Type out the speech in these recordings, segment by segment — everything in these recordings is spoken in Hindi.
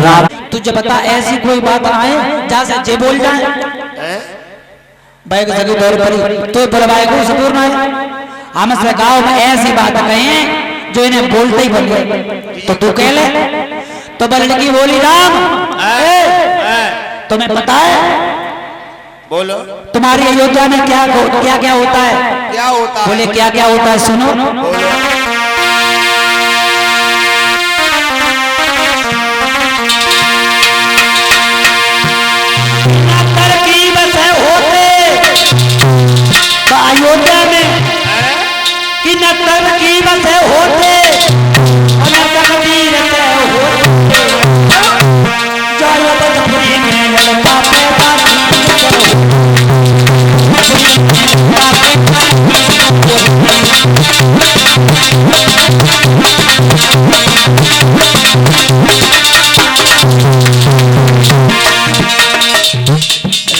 राम तुझे बता ऐसी कोई बात आए जहाँ से जे बोल जाए बैग जगह दौर पर तो बुलवाए को सपूर ना हम से गाँव में ऐसी बात कहें जो इन्हें बोलते ही बन गए तो तू कह ले तो लड़की बोली राम तुम्हें पता है बोलो तुम्हारी अयोध्या में क्या क्या क्या होता है क्या होता है बोले क्या क्या होता है सुनो अयोध्या में कि न तरकीब से होते और न तकदीर से होते जलपतपुरी में लड़का पैदा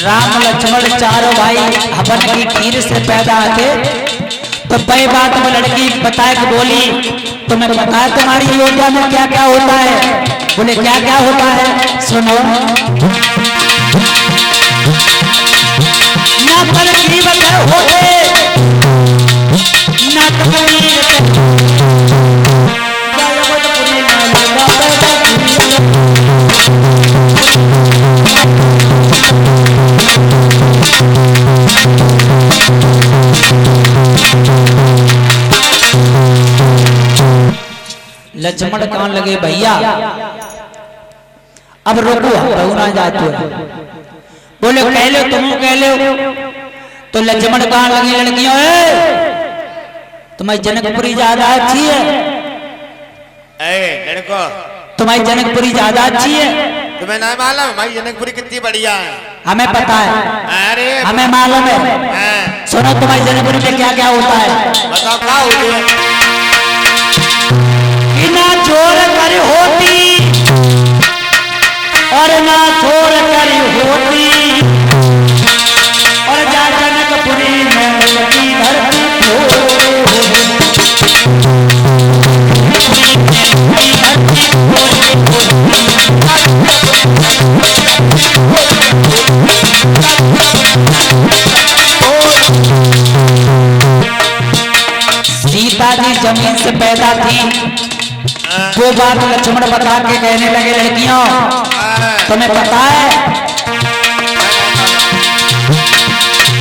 राम लक्ष्मण चारों भाई हवन की खीर से पैदा थे तो पहली बात में लड़की बताए कि बोली तुम्हें पता है तुम्हारी अयोध्या में क्या क्या होता है बोले क्या क्या होता है सुनो ना तरकीब से होते ना तकदीर लक्ष्मण कान लगे भैया अब रोको ना जाते बोले कह लो तुम कह लो तो लक्ष्मण कान लगे लड़कियों तुम्हारी जनकपुरी ज्यादा अच्छी है लड़को तुम्हारी जनकपुरी ज्यादा अच्छी है तुम्हें नहीं मालूम हमारी जनकपुरी कितनी बढ़िया है हमें पता है अरे हमें मालूम है सुनो तुम्हारी जनकपुरी में क्या क्या होता है बताओ क्या होती है ना छोड़ कर होती और ना छोड़ कर होती और जा जनकपुरी में लगी धरती सीता जी जमीन से पैदा थी वो बात लक्ष्मण बता के कहने लगे लड़कियों तुम्हें पता है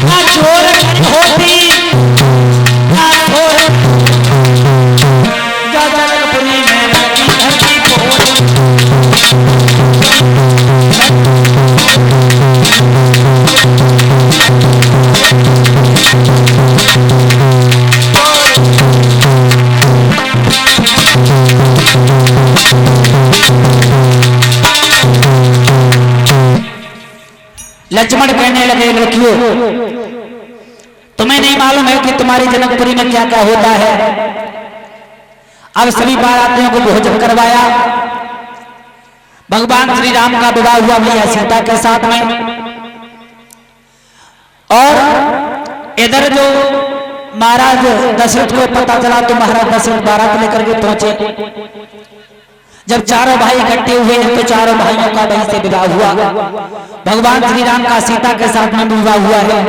ना छोड़ होती ना छोड़ जनकपुरी में लगी धरती लक्ष्मण कहने लगे लड़कियों तुम्हें नहीं मालूम है कि तुम्हारी जनकपुरी में क्या क्या होता है अब सभी बारातियों को भोजन करवाया भगवान श्री राम का विवाह हुआ मैया सीता के साथ में और इधर जो महाराज दशरथ को पता चला तो महाराज दशरथ बारात लेकर के पहुंचे जब चारों भाई इकट्ठे हुए तो चारों भाइयों का वहीं से विवाह हुआ भगवान श्री राम का सीता के साथ में विवाह हुआ है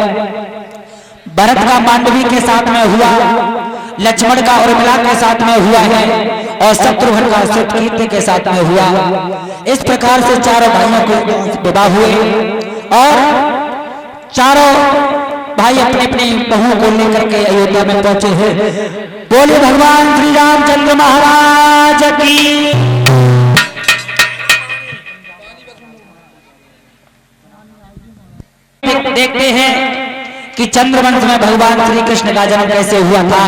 भरत का मांडवी के साथ में हुआ लक्ष्मण का उर्मिला के साथ में हुआ है और शत्रुघ्न का शत्रुघ्न के साथ में हुआ इस प्रकार से चारों भाइयों को विवाह हुए और चारों भाई अपने अपनी बहू को लेकर के अयोध्या में पहुंचे हैं बोले भगवान श्री रामचंद्र महाराज की देखते हैं कि चंद्रवंश में भगवान श्री कृष्ण का जन्म कैसे हुआ था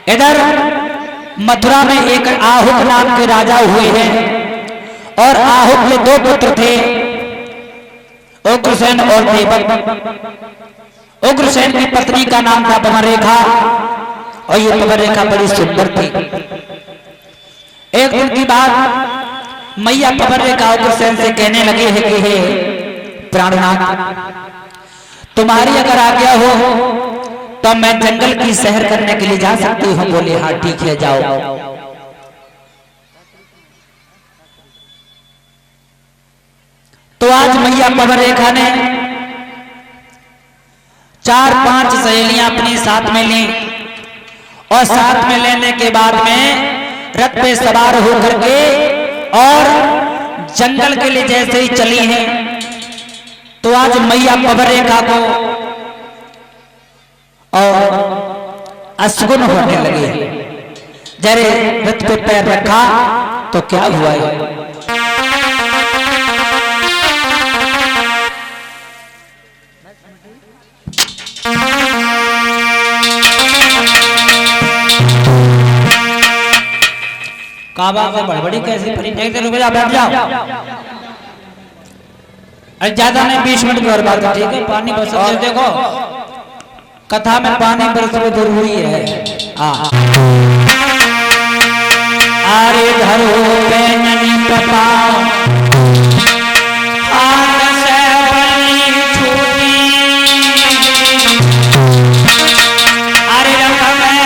इधर मथुरा में एक आहुक नाम के राजा हुए हैं और आहुक के दो पुत्र थे उग्रसेन और देवक उग्रसेन की पत्नी का नाम था पवनरेखा और ये पवनरेखा बड़ी सुंदर थी एक दिन की बात मैया पवनरेखा उग्रसेन से कहने लगी है कि हे प्राणनाथ तुम्हारी अगर आज्ञा हो तो मैं जंगल की सैर करने के लिए जा सकती हूँ बोले हाँ ठीक है जाओ आज मैया पवन रेखा ने 4-5 सहेलियां अपने साथ में ली और साथ में लेने के बाद में रथ पे सवार होकर के और जंगल के लिए जैसे ही चली हैं तो आज मैया पवन रेखा को और अशुगुन होने लगे। जरे रथ पे पैर रखा तो क्या हुआ है? काबा से बड़बड़ी कैसी पड़ी? एक दिन रुक जा, बैठ जाओ। अरे ज्यादा नहीं, 20 मिनट की और बात है, ठीक है? पानी बरस देखो, कथा में पानी बरसना जरूरी है। अरे धरो पे ननी पपा हाथ से बनी छूटी, अरे रंग में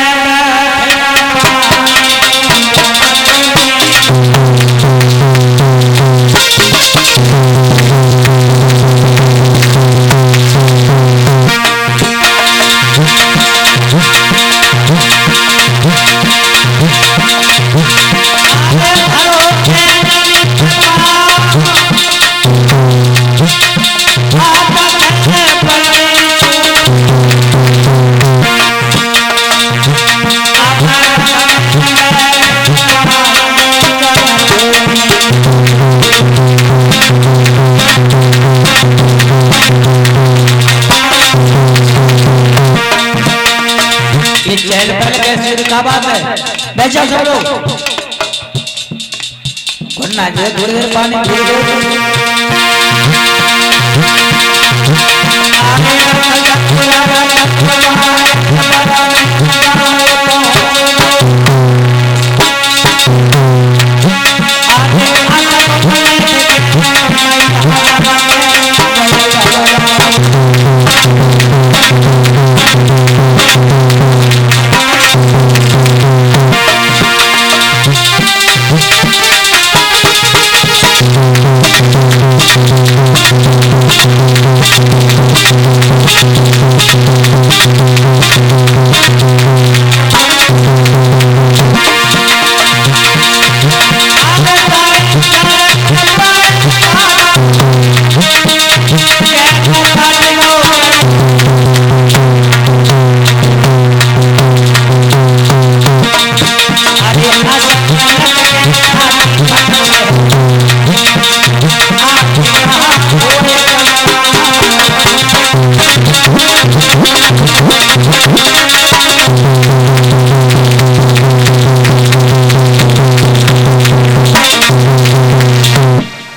क्या बात है? बैठ जाओ सब लोग, वरना जो थोड़ी देर पानी पी लो।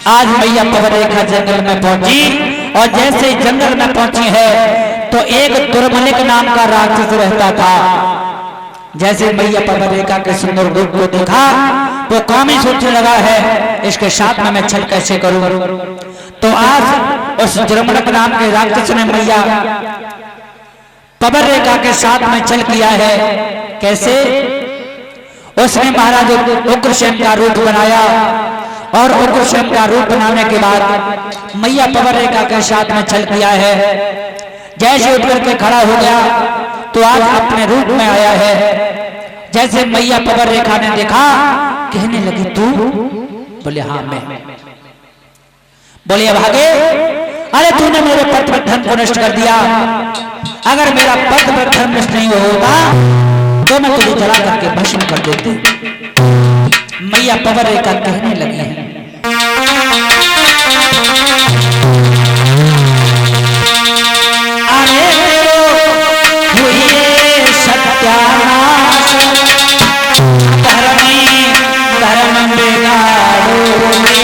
आज मैया पवन रेखा जंगल में पहुंची और जैसे जंगल में पहुंची है तो एक दुर्मलिक नाम का राक्षस रहता था। जैसे मैया पवन रेखा के सुंदर रूप को देखा तो काम ही सोचने लगा है इसके साथ में मैं छल कैसे करूं। तो आज उस दुर्मलिक नाम के राक्षस ने मैया पवन रेखा के साथ में छल किया है। कैसे? उसने महाराज उग्रसेन का रूप बनाया और उग्रसेन का रूप बनाने के बाद मैया पवन रेखा के साथ में छल किया है। जैसे उठ करके खड़ा हो गया तो आज अपने रूप में आया है। जैसे मैया पवन रेखा ने देखा, कहने लगी तू? बोले हाँ मैं। बोले भागे, अरे तूने मेरे पद पर धन को नष्ट कर दिया। अगर मेरा पद पर धन नष्ट नहीं होता तो मैं तुझे जला करके भस्म कर देती। मैया पवन रेखा कहने लगी है, अरे हुए सत्यानाश धर्मी धर्म बिगाड़ोगे।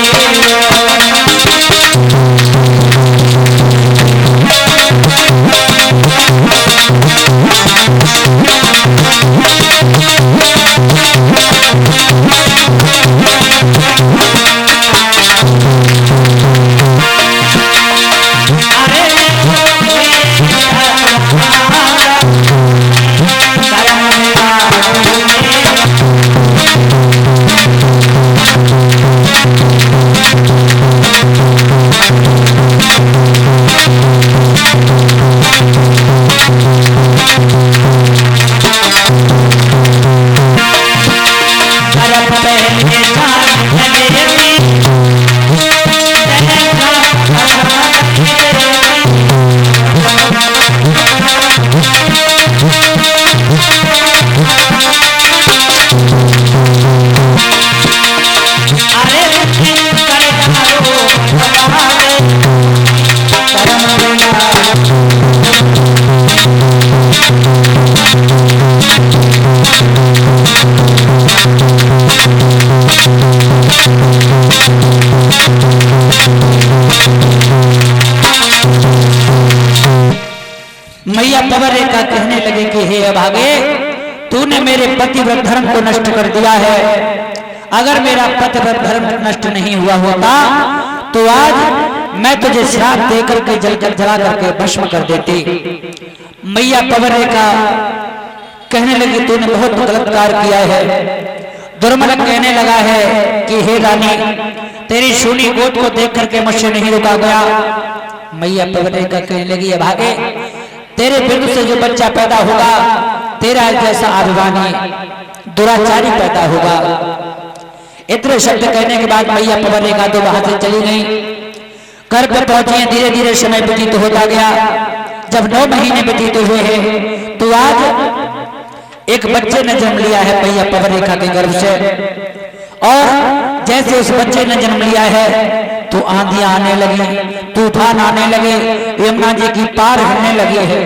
मैया पवरेखा कहने लगे कि हे अभागे, तूने मेरे पतिव्रत धर्म को नष्ट कर दिया है। अगर मेरा पतिव्रत धर्म नष्ट नहीं हुआ होता तो आज मैं तुझे श्राप देकर के जला करके भस्म कर देती। मैया पवरेखा कहने लगी तूने बहुत गलत कार्य किया है। दुर्मलक कहने लगा है कि हे रानी, तेरी सूनी गोद को देख करके मुझसे नहीं रुका गया। मैया पवरेखा कहने लगी अभागे, तेरे बिंदु से जो बच्चा पैदा होगा तेरा जैसा अभिमानी दुराचारी पैदा होगा। इतने शब्द कहने के बाद मैया पवरेखा तो वहां से चली गई। घर पर पहुंची, धीरे धीरे समय व्यतीत होता गया। जब 9 महीने व्यतीत हुए हैं तो आज एक बच्चे ने जन्म लिया है मैया पवरेखा के गर्भ से। और जैसे उस बच्चे ने जन्म लिया है तो आंधियां आने लगी, तूफान आने लगे, यमुना जी की पार होने लगी है।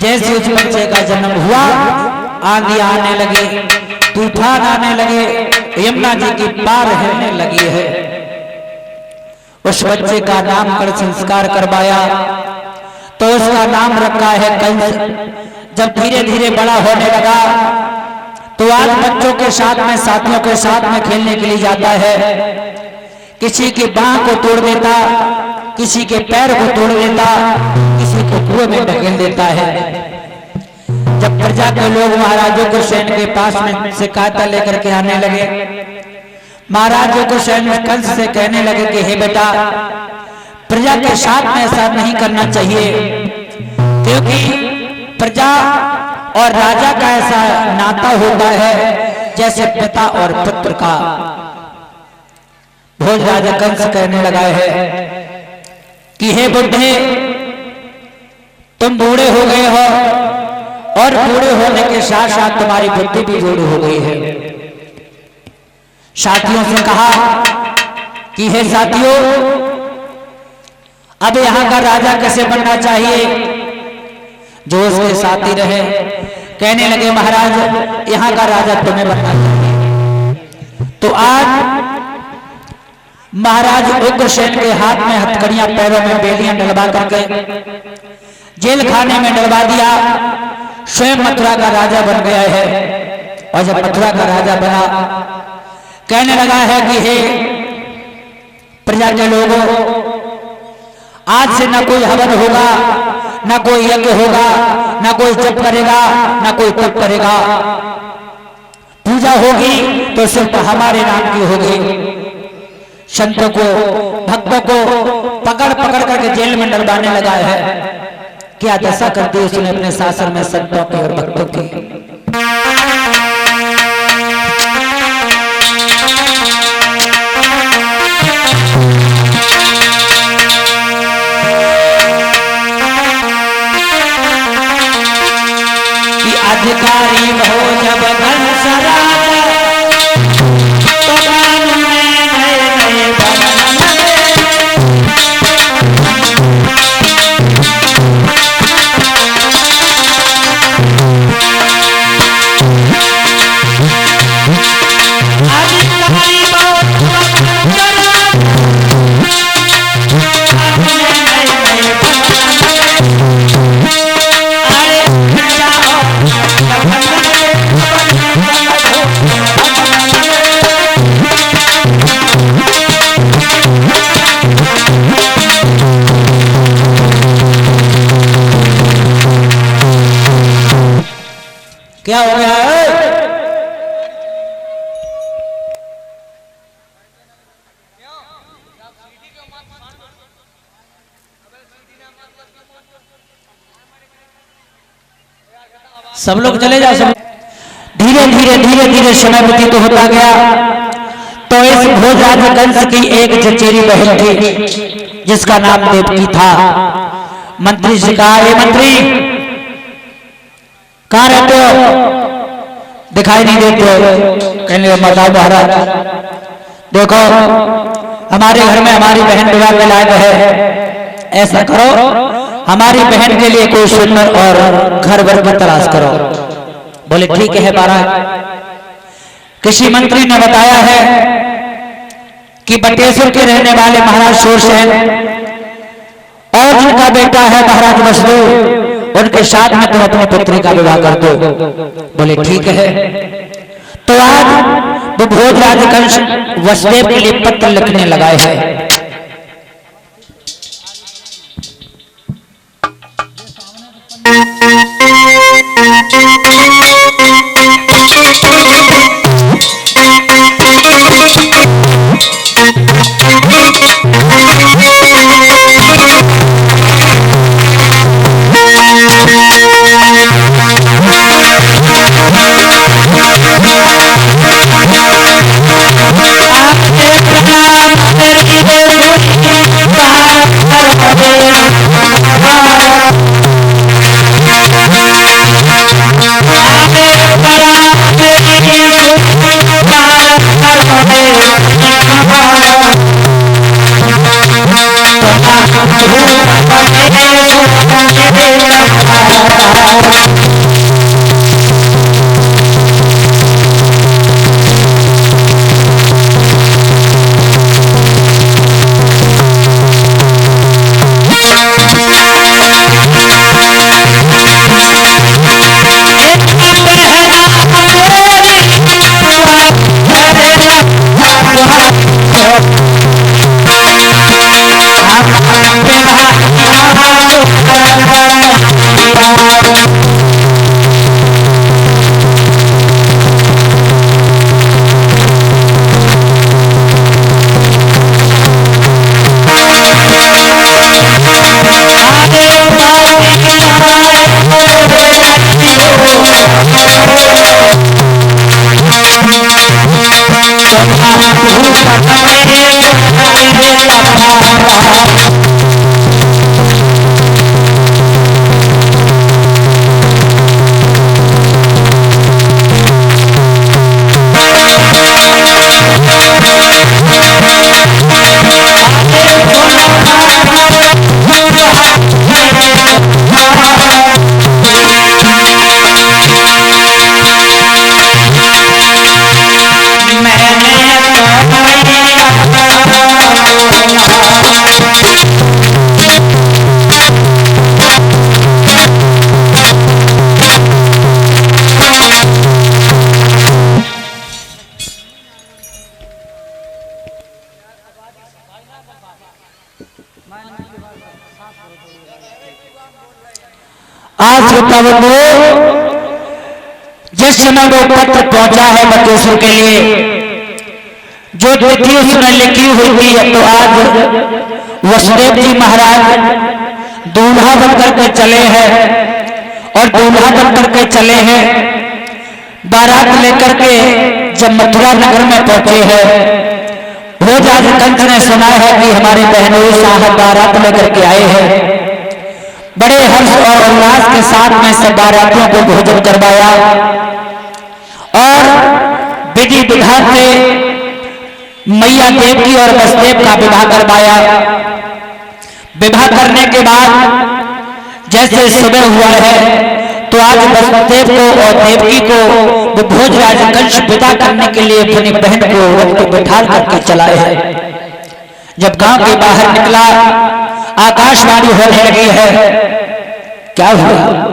जैसे उस बच्चे का जन्म हुआ, आंधी आने लगी, तूफान आने लगे, यमुना जी की पार हिलने लगी है। उस बच्चे का नामकरण संस्कार करवाया तो उसका नाम रखा है कंस। जब धीरे धीरे बड़ा होने लगा तो आज बच्चों के साथ में, साथियों के साथ में खेलने के लिए जाता है। किसी की बाह को तोड़ देता, किसी के पैर को तोड़ देता, किसी को कुएं में ढकेल देता है। जब प्रजा के लोग महाराजों को सैन्य के पास में से कांटा लेकर के आने लगे, महाराजों को सैन्य कंस से कहने लगे कि हे बेटा, प्रजा के साथ में ऐसा नहीं करना चाहिए, क्योंकि प्रजा और राजा का ऐसा नाता होता है जैसे पिता और पुत्र का। भोज राजा कंस कहने लगा है कि हे बुढ़े, तुम बूढ़े हो गए हो और बूढ़े होने के साथ साथ तुम्हारी बुद्धि भी बूढ़ी हो गई है। साथियों से कहा कि हे साथियों, अब यहाँ का राजा कैसे बनना चाहिए जो उसके साथी रहे। कहने लगे महाराज, यहाँ का राजा तुम्हें बनना चाहिए। तो आज महाराज उग्रसेन के हाथ में हथकड़ियां, पैरों में बेलियां डलवा करके जेल खाने में डलवा दिया। स्वयं मथुरा का राजा बन गया है। और जब मथुरा का राजा बना, कहने लगा है कि हे प्रजा के लोगों, आज से न कोई हवन होगा, न कोई यज्ञ होगा, न कोई जप करेगा, न कोई तप करेगा। पूजा होगी तो सिर्फ हमारे नाम की होगी। संतों को, भक्तों को पकड़ पकड़ करके जेल में डलवाने लगा है। क्या दशा कर दी उसने अपने शासन में संतों की और भक्तों की। अधिकारी हो जब घनसराज, तो कानून में नए नए बनन लगे। क्या हो गया है? सब लोग चले जाओ। सब धीरे धीरे धीरे धीरे समय व्यतीत होता गया। तो इस भोजराजगंज की एक चचेरी बहन थी जिसका नाम देवकी था। मंत्री से कहा, ये मंत्री कहाँ रहते हो, दिखाई नहीं देते हो? कहने लगे, बताओ महाराज, देखो हमारे घर में हमारी बहन विवाह के लायक है, ऐसा करो हमारी बहन के लिए कोई सुंदर और घर वर की तलाश करो। बोले ठीक है महाराज। किसी मंत्री ने बताया है कि बटेश्वर के रहने वाले महाराज शूरसेन और जिनका बेटा है महाराज वसुदेव, उनके साथ में तुम अपनी पुत्री का विवाह कर दो। बोले ठीक है। तो आज वो भोजराजगंज वसुदेव के लिए पत्र लिखने लगाए हैं। आज जिस समय वो पत्र पहुंचा है बटेश्वर के लिए, जो तिथि उसने लिखी हुई थी, तो आज वसुदेव जी महाराज दूल्हा बनकर के चले हैं और दूल्हा बनकर के चले हैं। बारात लेकर के जब मथुरा नगर में पहुंचे हैं, भोजराजगंज ने सुना है कि हमारे बहनोई साहब बारात लेकर के आए हैं। बड़े हर्ष और उल्लास के साथ में सब बारातियों को भोजन करवाया और विधि विधान से मैया देवकी और वसुदेव का विवाह करवाया। विवाह करने के बाद जैसे सुबह हुआ है, तो आज वसुदेव को और देवकी को वो भोजराजगंज विदा करने के लिए अपनी बहन को रथ पर बैठा करके चलाए हैं। जब गांव के बाहर निकला, आकाशवाणी होने लगी है। क्या हुआ?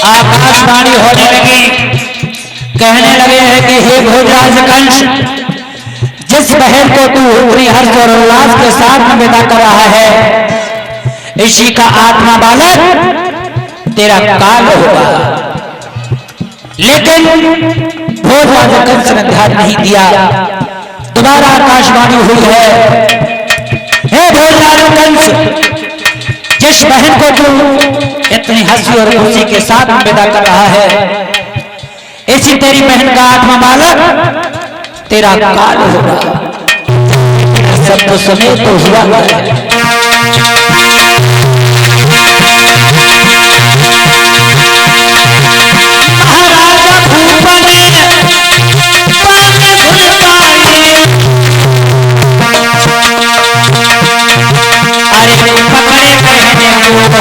आकाशवाणी होने लगी, कहने लगे हैं कि हे भोजराज कंस, जिस बहन को तू अपनी हर्ष और उल्लास के साथ में विदा कर रहा है, इसी का आत्मा बालक तेरा काल होगा। लेकिन भोजराज कंस ने ध्यान नहीं दिया। दोबारा आकाशवाणी हुई है, हे भोजराज कंस, जिस बहन को तू इतनी हंसी और खुशी के साथ विदा कर रहा है, इसी तेरी बहन का आत्मा बालक तेरा काल होगा। सब तो सुने तो हुआ महाराजा भूपन अरे पकड़े बहने को,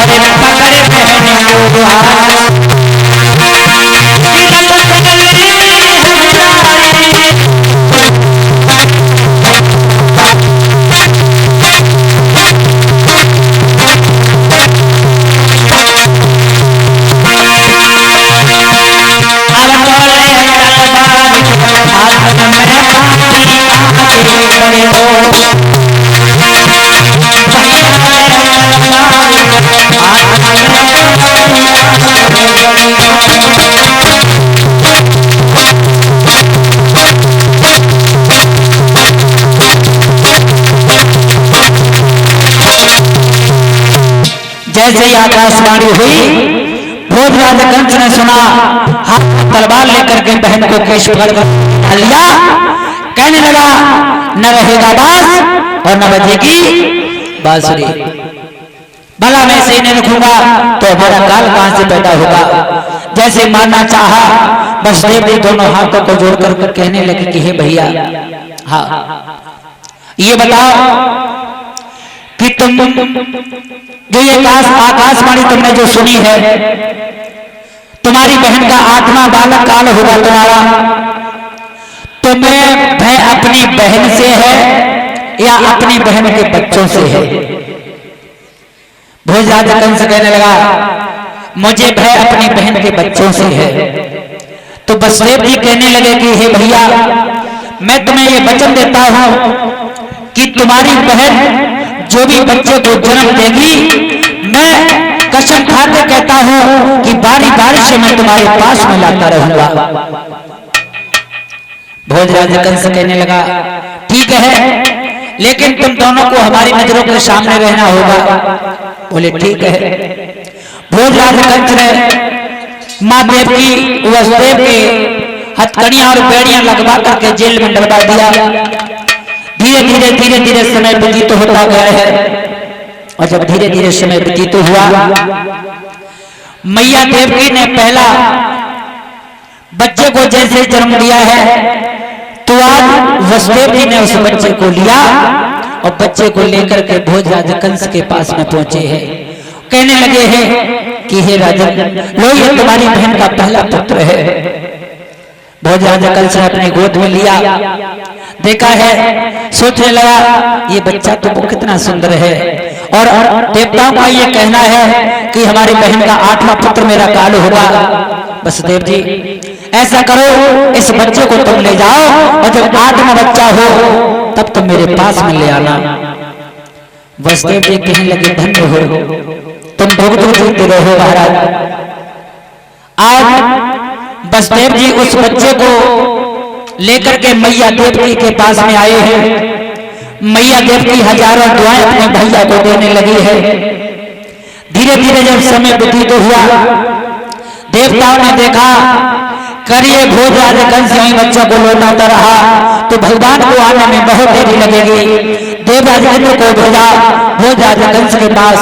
अरे पकड़े बहने को जैसे ही आकाशवाणी हुई, भोजराज कंस ने सुना, हाथ तलवार लेकर के बहन को केश पकड़ कर लिया। कहने लगा, न रहेगा बांस और न बजेगी बांसुरी। भला मैं इसे नहीं रखूंगा तो हमारा काल कहां से पैदा होगा। जैसे मारना चाहा, वसुदेव जी दोनों हाथों को जोड़ कर कहने लगे कि हे भैया, हाँ ये बताओ कि तुम जो ये आकाशवाणी तुमने जो सुनी है, तुम्हारी बहन का आत्मा बालक काल होगा तुम्हारा, तुम्हें भय अपनी बहन से है या अपनी बहन के बच्चों से है? भोजराज कंस कहने लगा, मुझे भय अपनी बहन के बच्चों से है। तो वसुदेव जी कहने लगे कि हे भैया, मैं तुम्हें ये वचन देता हूं कि तुम्हारी बहन जो भी बच्चे को जन्म देगी, मैं कसम खा के कहता हूं कि बारी बारी से मैं तुम्हारे पास में लाता रहूंगा। भोजराज कंस कहने लगा, ठीक है, लेकिन तुम दोनों को हमारी नजरों के सामने रहना होगा। बोले ठीक है। भोजराज कंस ने मां देवकी वसुदेव के हथकड़ियां और बेड़ियां लगवा करके जेल में डलवा दिया। धीरे धीरे समय व्यतीत होता गया है, और जब धीरे धीरे समय व्यतीत हुआ, मैया देवकी ने पहला बच्चे को जैसे जन्म दिया है, तो आज वसुदेव जी ने उस बच्चे को लिया और बच्चे को लेकर के भोजराज कंस के पास में पहुंचे हैं। कहने लगे हैं कि हे राजन, लो ये तुम्हारी बहन का पहला पुत्र है। भोजराज कंस ने अपनी गोद में लिया, देखा है, सोचने लगा ये बच्चा तो कितना सुंदर है, और देवताओं का ये कहना है कि हमारी बहन का आठवां पुत्र मेरा काल होगा। वसुदेव जी ऐसा करो, इस बच्चे को तुम ले जाओ, और जब आठवां बच्चा हो तब तुम मेरे पास में ले आना। वसुदेव जी कहने लगे, धन्य हो, तुम भुगत जीते रहो महाराज। आज वसुदेव जी उस बच्चे को लेकर के मैया देवकी के पास में आए हैं। मैया देवकी हजारों दुआएं अपने भैया को देने लगी है। धीरे धीरे जब समय व्यतीत हुआ, देवताओं ने देखा करिए भोजराज कंस यही बच्चों को लौटाता रहा तो भगवान को आने में बहुत देरी लगेगी। देवराज इंद्र को भेजा भोजराज कंस के पास।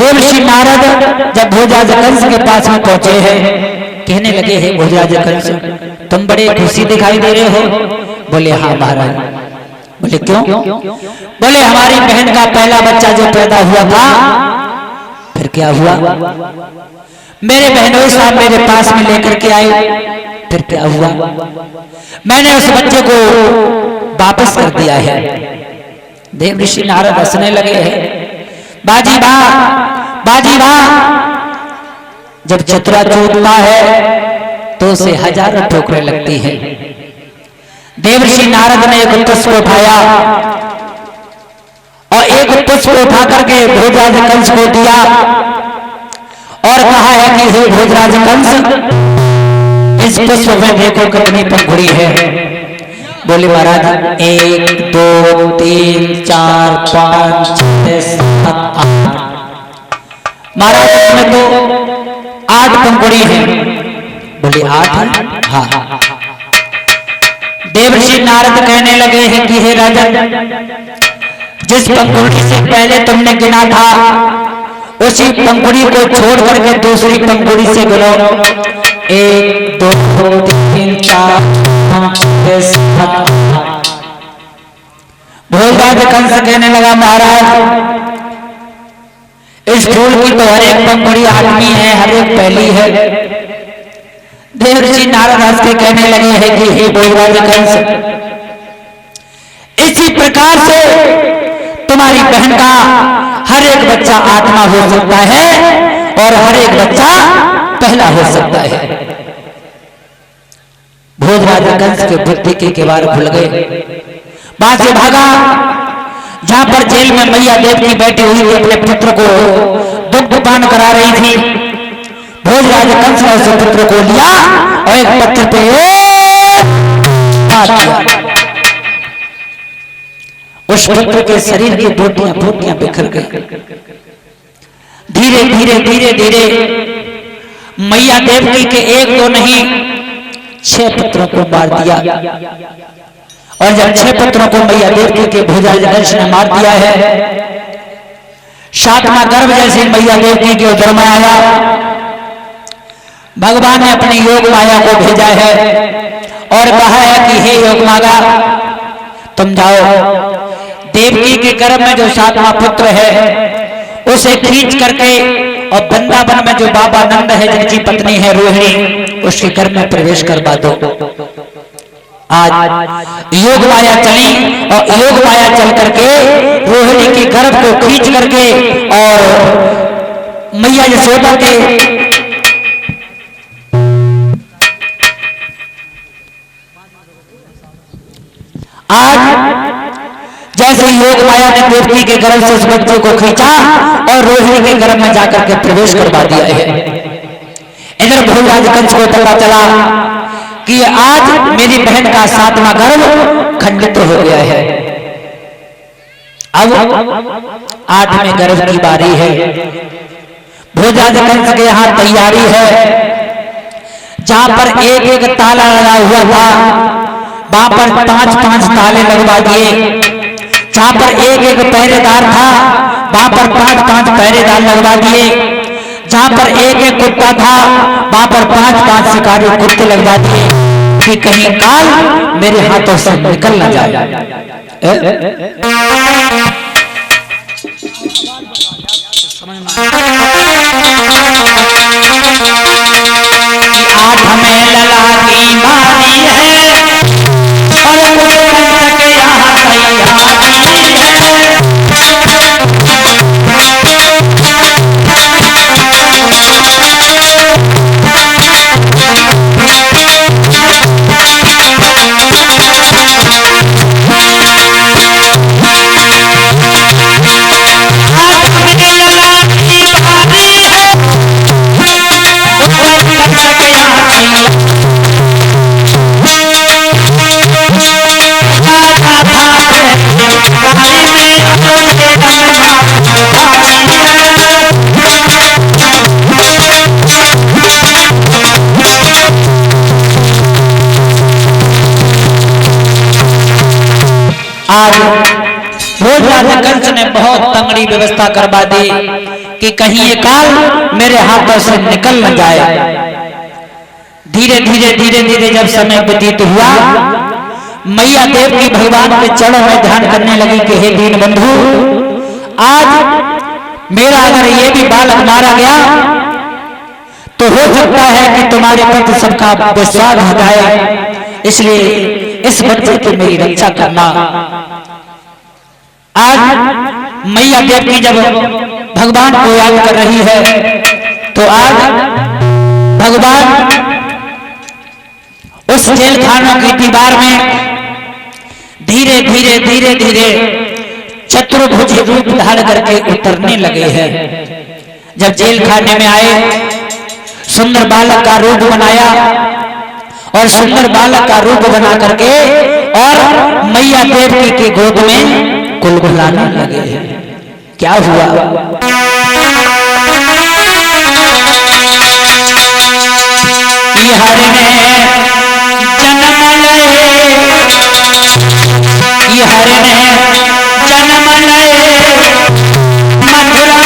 देवर्षि नारद जब भोजराज कंस के पास में पहुंचे हैं, कहने लगे हैं भोजराज कंस, तुम बड़े खुशी दिखाई दे रहे हो। बोले हाँ महाराज। बोले क्यों? बोले हमारी बहन का पहला बच्चा जो पैदा हुआ था, फिर क्या हुआ? मेरे बहनों साहब मेरे पास में लेकर के आए, फिर क्या हुआ? मैंने उस बच्चे को वापस कर दिया है। देव ऋषि नारद हंसने लगे हैं। बाजी बा, बाजी बा। जब चतुरा चूटता है तो उसे हजारों ठोकरें लगती है। देवर्षि नारद ने एक पुष्प उठाया और एक पुष्प उठा करके भोजराज कंस को दिया और कहा है कि हे भोजराज कंस, इस पुष्प में देखो कितनी पंखुड़ी है। बोले महाराज 1 2 3 4 5 6 7 8। महाराज इसमें तो 8 पंखुड़ी है। बोले 8 है? हाँ। देवर्षि नारद कहने लगे हैं कि हे राजन, जिस पंखुड़ी से पहले तुमने गिना था उसी पंखुड़ी को छोड़ करके दूसरी पंखुड़ी से गिनो। 1 2 3 4 5 6 7 8। भोजराज कंस कहने लगा महाराज, इस फूल की तो हर एक पंखुड़ी 8वीं है, हर एक पहली है। देवर्षि नारद हंस के कहने लगे हैं कि हे भोजराज कंस, इसी प्रकार से तुम्हारी बहन का हर एक बच्चा आत्मा हो सकता है और हर एक बच्चा पहला हो सकता है। भोजराज कंस के बुद्धि के बारे भूल गए, वहां से भागा। जहां पर जेल में मैया देवकी बैठी हुई थी, अपने पुत्र को दुग्ध पान करा रही थी। भोजराज कंस ने उस पुत्र को लिया और एक पत्थर पे मार दिया। उस पुत्र के शरीर की बोटियां बोटियां बिखर गई। धीरे धीरे धीरे धीरे मैया देवकी के 1 2 नहीं 6 पुत्रों को मार दिया। और जब 6 पुत्रों को मैया देवकी के भोजराज कंस ने मार दिया है, 7वां गर्भ जैसे मैया देवकी के उदर में आया। भगवान ने अपनी योग माया को भेजा है और कहा है कि हे योग माया, तुम जाओ देवकी के गर्भ में जो 7वां पुत्र है उसे खींच करके और वृंदावन में जो बाबा नंद है जिनकी पत्नी है रोहिणी, उसके गर्भ में प्रवेश करवा दो। आज योग माया चली और योग माया चल करके रोहिणी के गर्भ को खींच करके और मैया यशोदा के आज जैसे योग माया ने देवकी के गर्भ से उस बच्चे को खींचा और रोहिणी के गर्भ में जाकर के प्रवेश करवा दिया है। इधर भोजराज कंस को पता चला कि आज मेरी बहन का 7वां गर्भ खंडित हो गया है। अब 8वें गर्भ की बारी है। भोजराज कंस के यहाँ तैयारी है। जहां पर एक एक ताला लगा हुआ था वहां पर 5-5 ताले लगवा दिए। जहां पर एक एक पहरेदार था वहां पर 5-5 पहरेदार लगवा दिए। जहां पर एक एक कुत्ता था वहां पर 5-5 शिकारी कुत्ते लगवा दिए कि कहीं काल मेरे हाथों से निकल न जाए। 8 में लला की बारी है और कोई कंस के यहाँ तैयारी है। आज भोजराज कंस ने बहुत तंगड़ी व्यवस्था करवा दी कि कहीं ये काल मेरे हाथों से निकल न जाए। धीरे धीरे धीरे धीरे जब समय व्यतीत हुआ, मैया देव की भगवान के चरणों में ध्यान करने लगी कि हे दीन बंधु, आज मेरा अगर ये भी बालक मारा गया तो हो सकता है कि तुम्हारे प्रति सबका विश्वास हो जाए, इसलिए इस बच्चे की मेरी रक्षा करना। आज मैया देव की जब भगवान को याद कर रही है। तो आज भगवान उस जेल खानों की दीवार में धीरे धीरे धीरे धीरे चतुर्भुज रूप धारण करके उतरने लगे हैं। जब जेल खाने में आए, सुंदर बालक का रूप बनाया और सुंदर बालक का रूप बना करके और मैया देवी की गोद में कुलकुलाने लगे हैं। क्या हुआ? हरि ने जन्म ले, हरि ने जन्म ले, मथुरा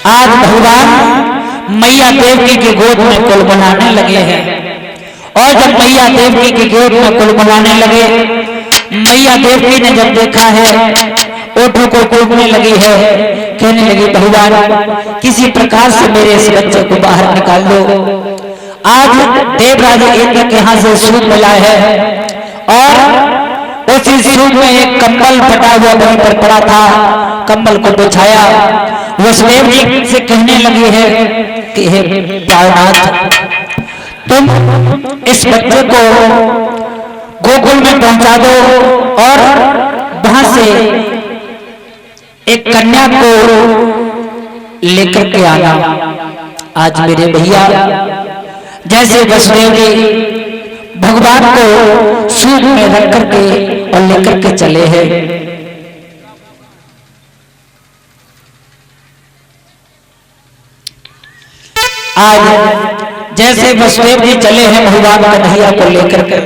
आज भगवान मैया देवी की गोद में कुल बनाने लगे हैं। और जब मैया देवी की गोद में कुल बनाने लगे, मैया देवी ने जब देखा है, ओठों को कूटने लगी है, कहने लगी भगवान किसी प्रकार से मेरे इस बच्चे को बाहर निकाल लो। आज देवराज इंद्र के यहाँ से सूप मिला है और उसी सूप में एक कंबल फटा हुआ वहीं पर पड़ा था। कंबल को बिछाया, वसुदेव जी से कहने लगी है कि हे प्राणनाथ, तुम इस बच्चे को गोकुल में पहुंचा दो और वहां से एक कन्या को लेकर के आना। आज मेरे भैया जैसे वसुदेव जी भगवान को सूप में रख करके और लेकर के चले हैं। आज जैसे वसुदेव जी चले हैं भगवान कन्हैया को लेकर के,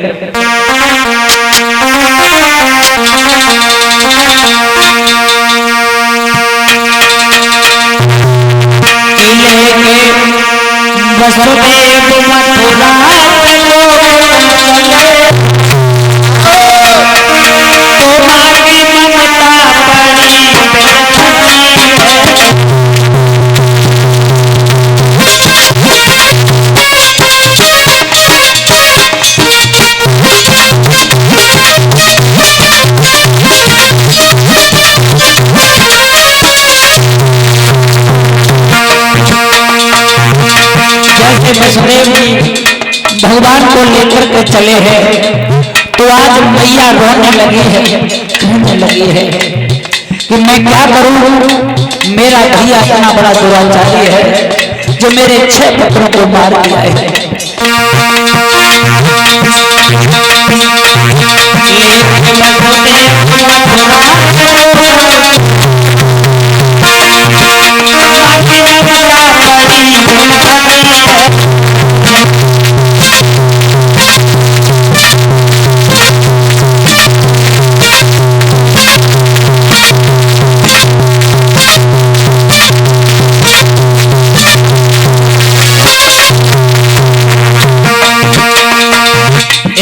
वसुदेव मथुरा तुम्हारी ममता बड़ी वसुदेव जी भगवान को लेकर के चले हैं। तो आज मैया रोने लगी है, कहने लगी है कि मैं क्या करूं, मेरा भैया इतना बड़ा दुराचारी है जो मेरे 6 पुत्रों को मार दिया है।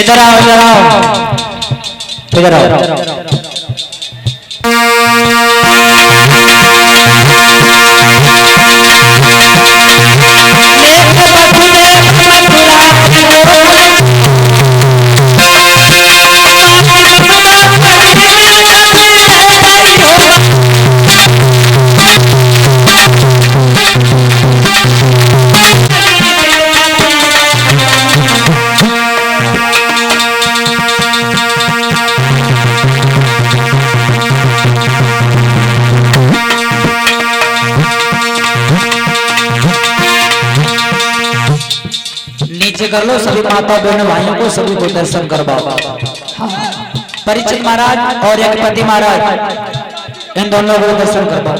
इधर आओ इधर आओ इधर आओ नीचे कर लो सभी माता बहन भाइयों को सभी को दर्शन करवाओ। परिचित महाराज और यज्ञपति महाराज इन दोनों को दर्शन करवाओ।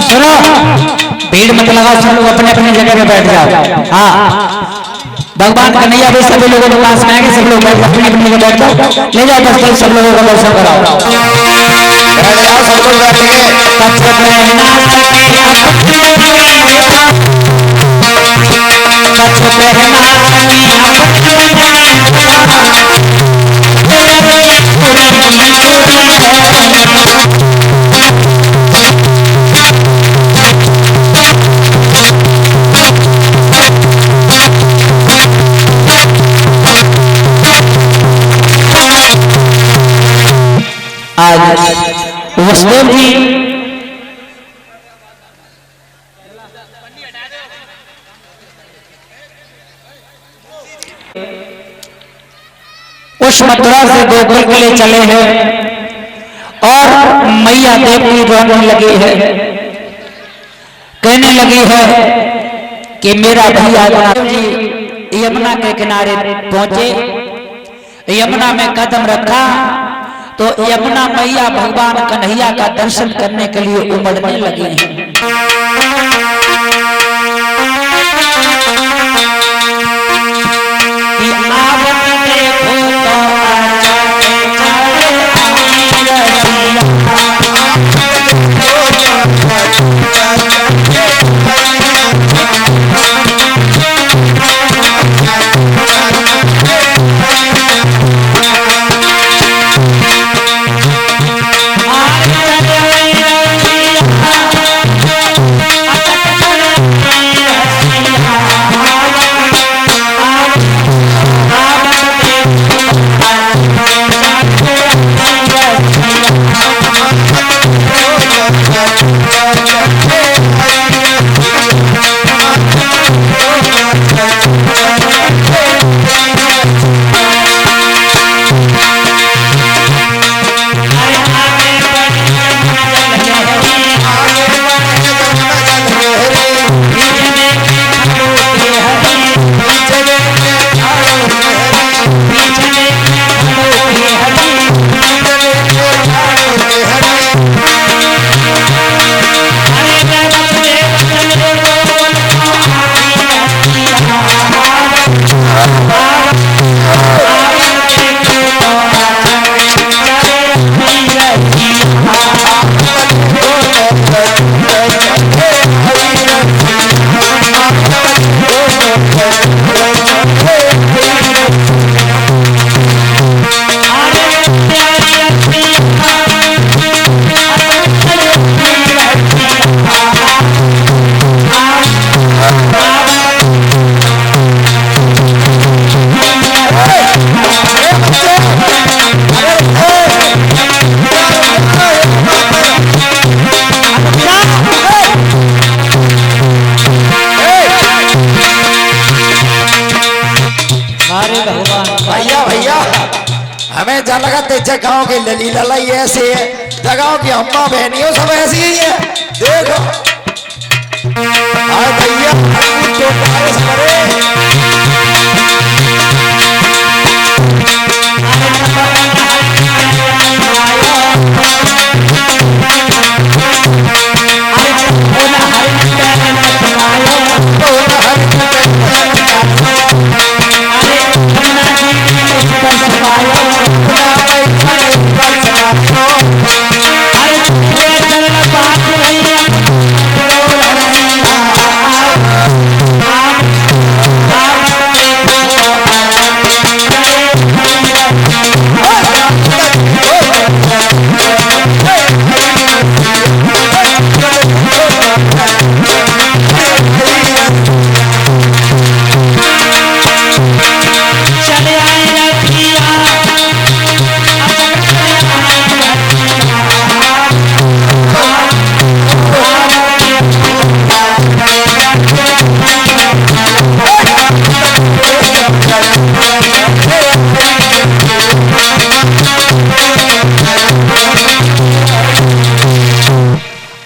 सुनो भीड़ मत लगाओ, सब लोग अपने अपने जगह पे बैठ जाओ। हाँ भगवान कन्हैया भी सभी लोगों के पास में आएंगे, सब लोग अपनी अपनी जगह बैठ जाओ। ले जाओ बस सब लोगों का दर्शन कराओ। सब लोग बैठेंगे। आज वसुदेव जी उस मथुरा से गोकुल के लिए चले हैं और मैया देव की रोने लगी है, कहने लगी है कि मेरा भैया जी यमुना के किनारे पहुंचे, यमुना में कदम रखा तो यमुना मैया भगवान कन्हैया का दर्शन करने के लिए उमड़ने लगी हैं। हमें जा लगा जगहों की लली ललाई ऐसी है, जगहों की अम्मा बहनियों सब ऐसी ही है। देखो भैया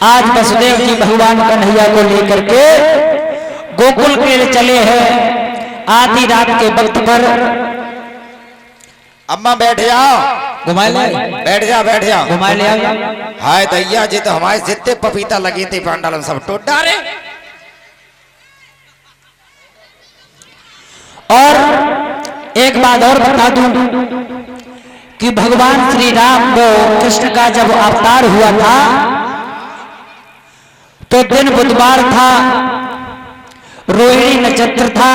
आज वसुदेव जी भगवान कन्हैया को लेकर के गोकुल के लिए चले हैं। आधी रात के वक्त पर अम्मा बैठ जाओ, घुमा ले, बैठ जाओ घुमा ले। हाय दैया जी, तो हमारे जितने पपीता लगे थे पांडाल में सब टूट डाले। और एक बात और बता दूं कि भगवान श्री राम को कृष्ण का जब अवतार हुआ था तो दिन बुधवार था, रोहिणी नक्षत्र था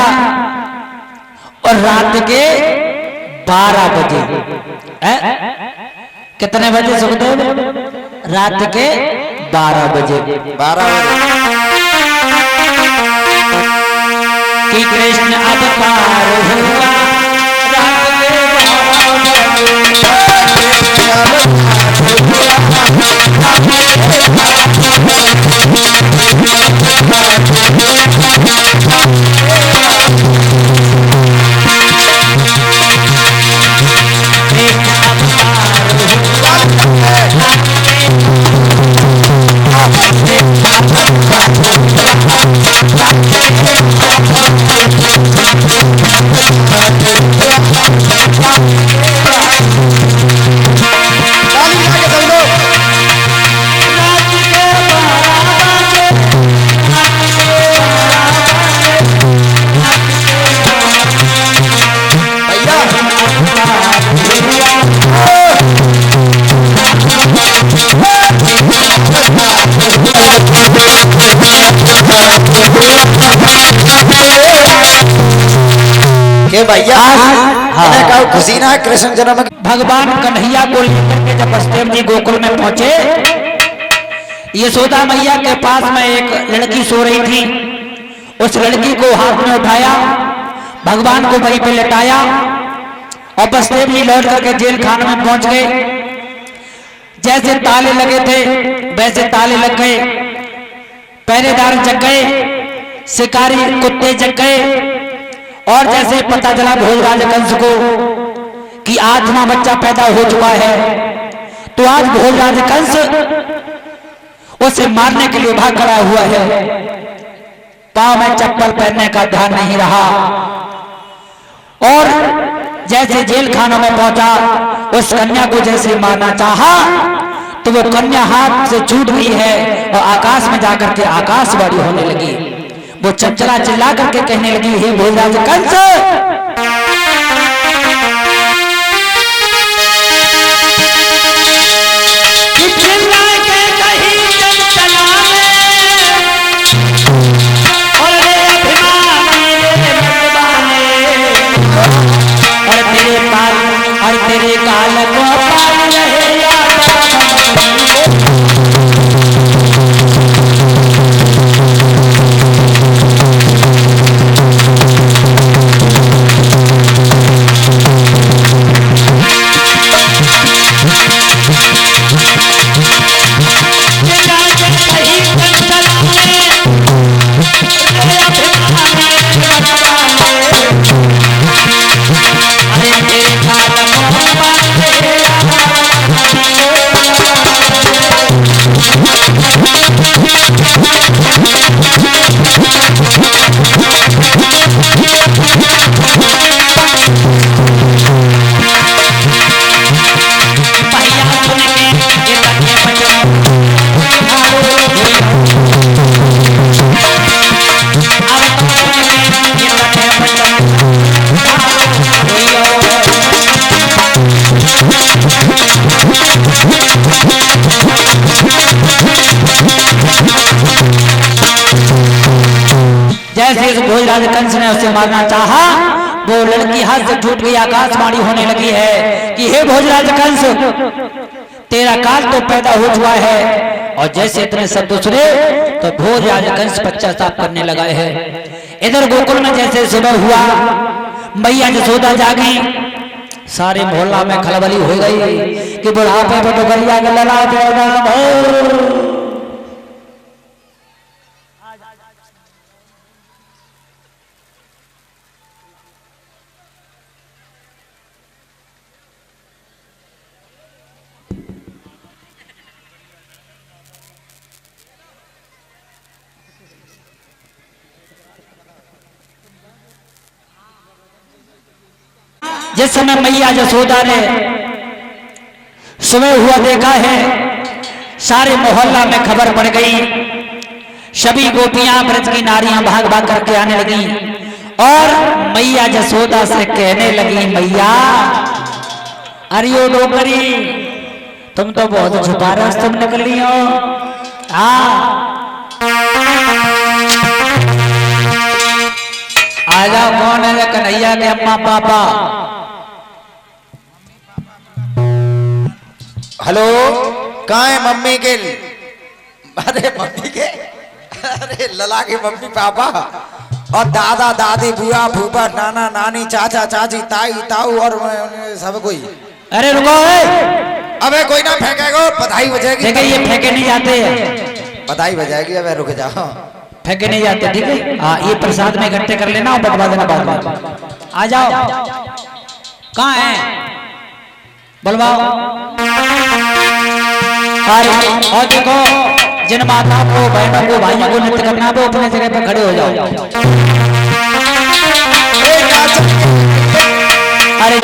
और रात के 12 बजे। कितने बजे सुखदेव? रात के 12 बजे। 12 कि कृष्ण अवतार हुआ रात के 12 के भैया हाँ। खुशी ना कृष्ण जन्म। भगवान कन्हैया को लेकर के जब वसुदेव जी गोकुल में पहुंचे, यशोदा मैया के पास में एक लड़की सो रही थी। उस लड़की को हाथ में उठाया, भगवान को वहीं पे लेटाया और वसुदेव जी लौट करके जेल खाने में पहुंच गए। जैसे ताले लगे थे वैसे ताले लग गए, पहरेदार जग गए, शिकारी कुत्ते जग गए। और जैसे पता चला भोजराज कंस को कि आठवां बच्चा पैदा हो चुका है, तो आज भोजराज कंस उसे मारने के लिए भाग खड़ा हुआ है। पांव में चप्पल पहनने का ध्यान नहीं रहा और जैसे जेल खानों में पहुंचा, उस कन्या को जैसे मारना चाहा तो वो कन्या हाथ से छूट गई है और आकाश में जाकर के आकाशवाणी होने लगी। वो चंचला चिल्ला करके कहने लगी, हे भोजराज कंस, और तेरे काल को पाल रहे जैसे इस भोजराज कंस ने उसे मारना चाहा, वो लड़की हाथ से टूट गई, आकाशवाणी होने लगी है कि हे भोजराज कंस, तेरा काल तो पैदा हो चुका है। और जैसे इतने शब्द सुने तो भोजराज कंस पश्चाताप करने लगा है। इधर गोकुल में जैसे सुबह हुआ, मैया यशोदा जागी, सारे मोहल्ला में खलबली हो गई कि बुढ़ापे पे डुगरिया के लड़ा दे। जिस समय मैया यशोदा ने सुबह हुआ देखा है, सारे मोहल्ला में खबर पड़ गई। सभी गोपियां ब्रज की नारियां भाग भाग करके आने लगी और मैया यशोदा से कहने लगी, मैया अरियो डोकरी, तुम तो बहुत छुपा रस तुम निकली हो। आ जाओ, कौन है कन्हैया के अम्मा पापा? हेलो, कहाँ है मम्मी के? अरे मम्मी के, अरे लला के मम्मी पापा और दादा दादी बुआ फूफा नाना नानी चाचा चाची ताई ताऊ और सब कोई। अरे रुको, अबे कोई ना फेंकेगा, बधाई बजेगी। देखिए ये फेंके नहीं जाते हैं, बधाई बजाएगी। अबे रुक जाओ, फेंके नहीं जाते, ठीक है। हाँ, ये प्रसाद में इकट्ठे कर लेना और बटवा देना बाद में। आ जाओ, कहाँ है बुलवाओ। और देखो, जिन माताओं को बहनों को भाइयों को नृत्य करना है वो अपने जगह पर खड़े हो जाओ। अरे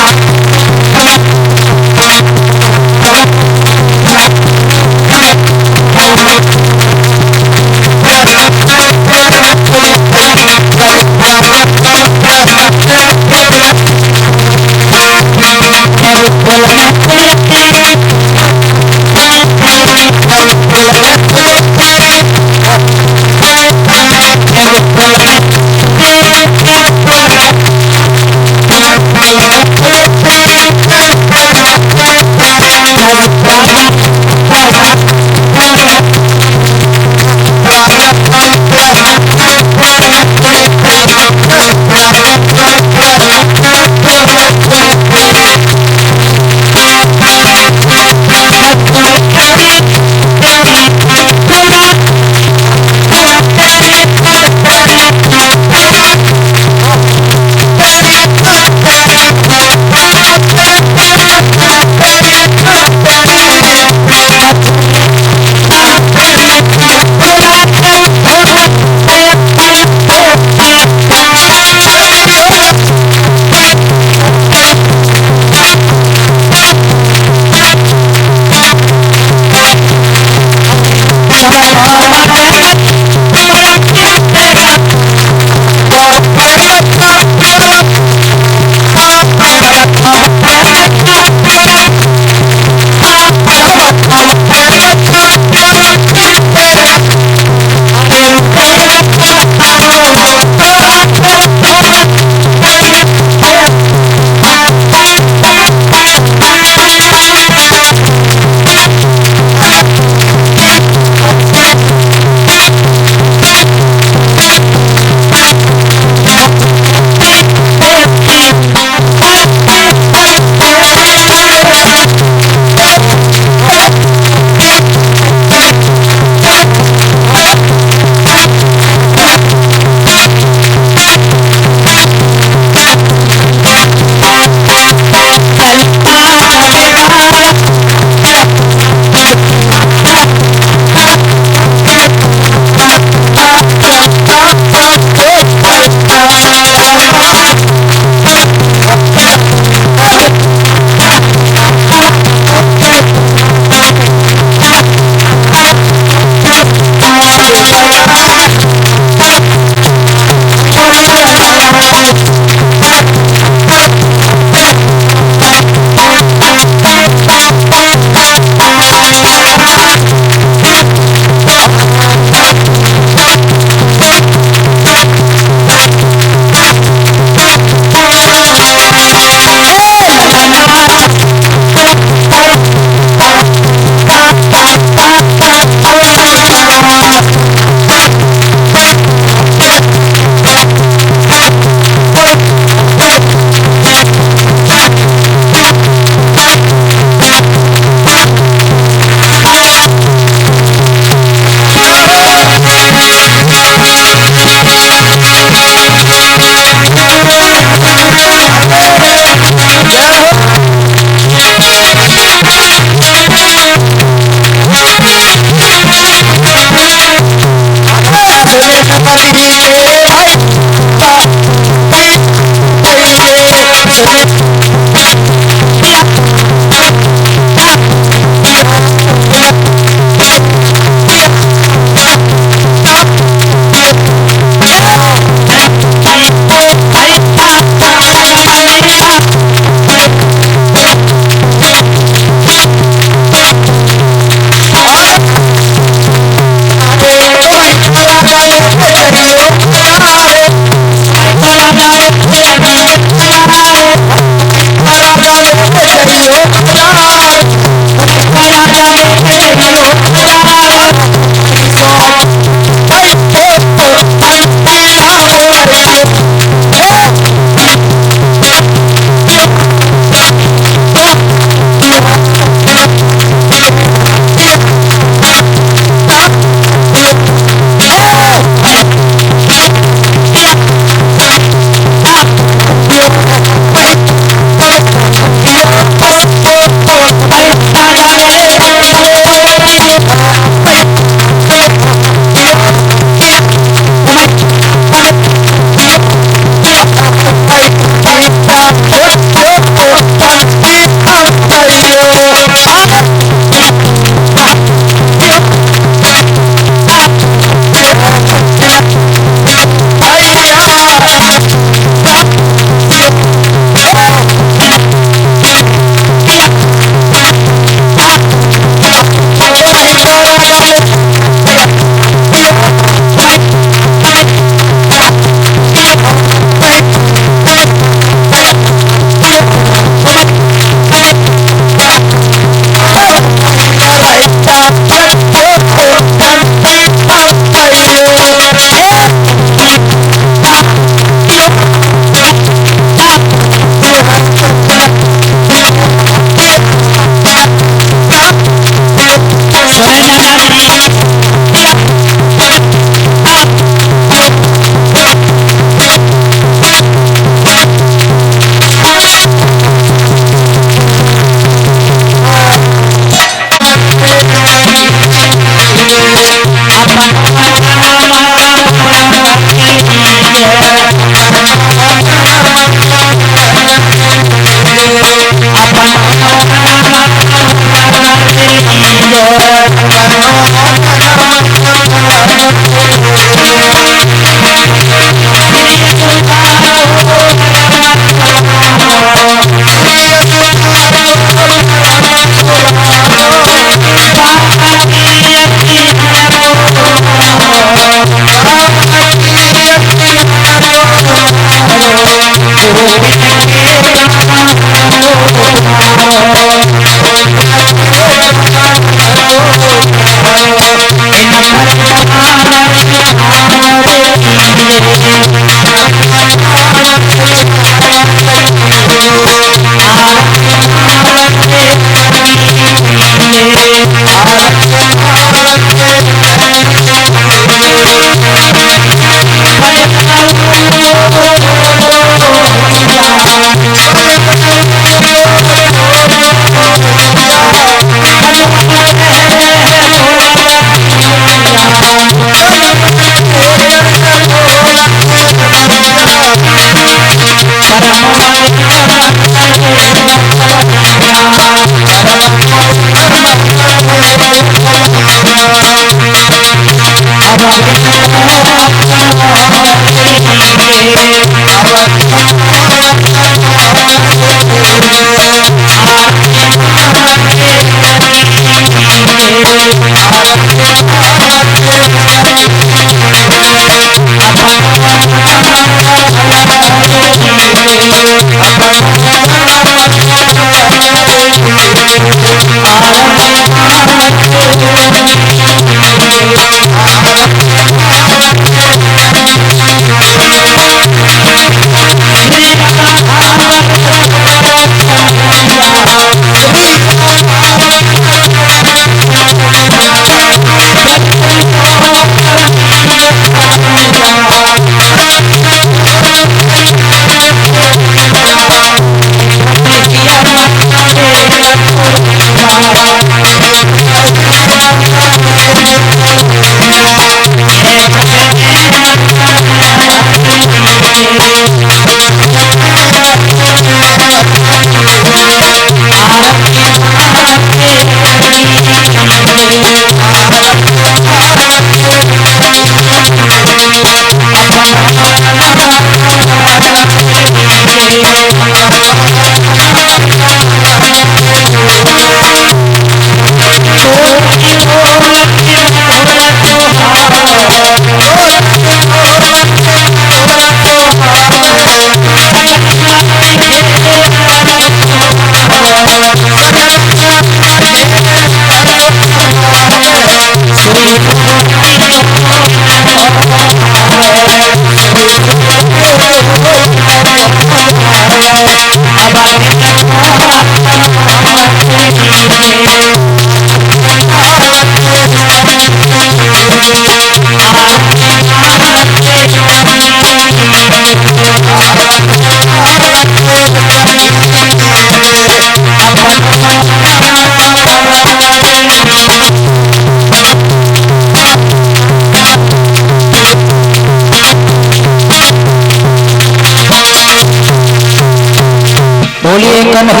बोलिए कन्हैया